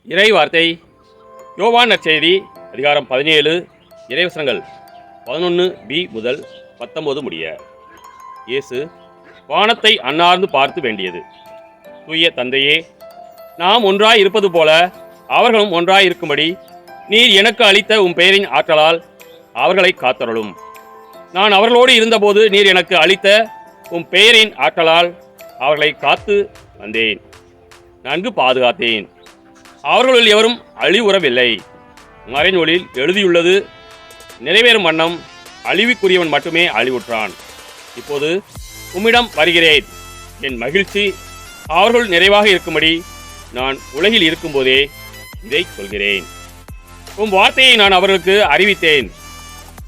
இறை வார்த்தை யோவான் நற்செய்தி அதிகாரம் 17 இறைவசனங்கள் 11b முதல் 19 முடிய. இயேசு வானத்தை அண்ணார்ந்து பார்த்து வேண்டியது. தூய தந்தையே, நாம் ஒன்றாய் இருப்பது போல அவர்களும் ஒன்றாய் இருக்கும்படி நீர் எனக்கு அளித்த உம் பெயரின் ஆற்றலால் அவர்களை காத்தருளும். நான் அவர்களோடு இருந்தபோது நீர் எனக்கு அளித்த உம் பெயரின் ஆற்றலால் அவர்களை காத்து வந்தேன், நன்கு பாதுகாத்தேன். அவர்களில் எவரும் அழிவுறவில்லை. மறைநூலில் எழுதியுள்ளது நிறைவேறும் வண்ணம் அழிவுக்குரியவன் மட்டுமே அழிவுற்றான். இப்போது உம்மிடம் வருகிறேன். என் மகிழ்ச்சி அவர்கள் நிறைவாக இருக்கும்படி நான் உலகில் இருக்கும்போதே இதை சொல்கிறேன். உம் வார்த்தையை நான் அவர்களுக்கு அறிவித்தேன்.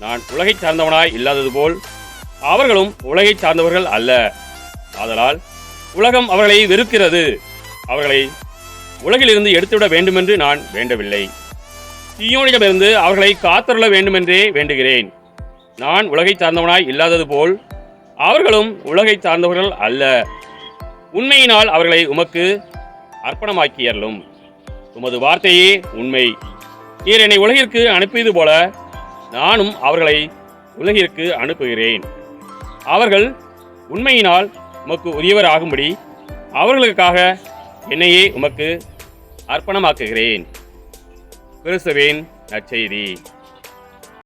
நான் உலகைச் சார்ந்தவனாய் இல்லாதது போல் அவர்களும் உலகைச் சார்ந்தவர்கள் அல்ல. ஆதலால் உலகம் அவர்களை வெறுக்கிறது. அவர்களை உலகிலிருந்து எடுத்துவிட வேண்டுமென்று நான் வேண்டவில்லை. தீயோனிடமிருந்து அவர்களை காத்தருள வேண்டுமென்றே வேண்டுகிறேன். நான் உலகைச் சார்ந்தவனாய் இல்லாதது போல் அவர்களும் உலகைச் சார்ந்தவர்கள் அல்ல. உண்மையினால் அவர்களை உமக்கு அர்ப்பணமாக்கியறலும். உமது வார்த்தையே உண்மை. நீர் என்னை உலகிற்கு அனுப்பியது போல நானும் அவர்களை உலகிற்கு அனுப்புகிறேன். அவர்கள் உண்மையினால் உமக்கு உரியவராகும்படி அவர்களுக்காக என்னையே உமக்கு அர்ப்பணமாக்குகிறேன். கிறிஸ்துவின் நற்செய்தி.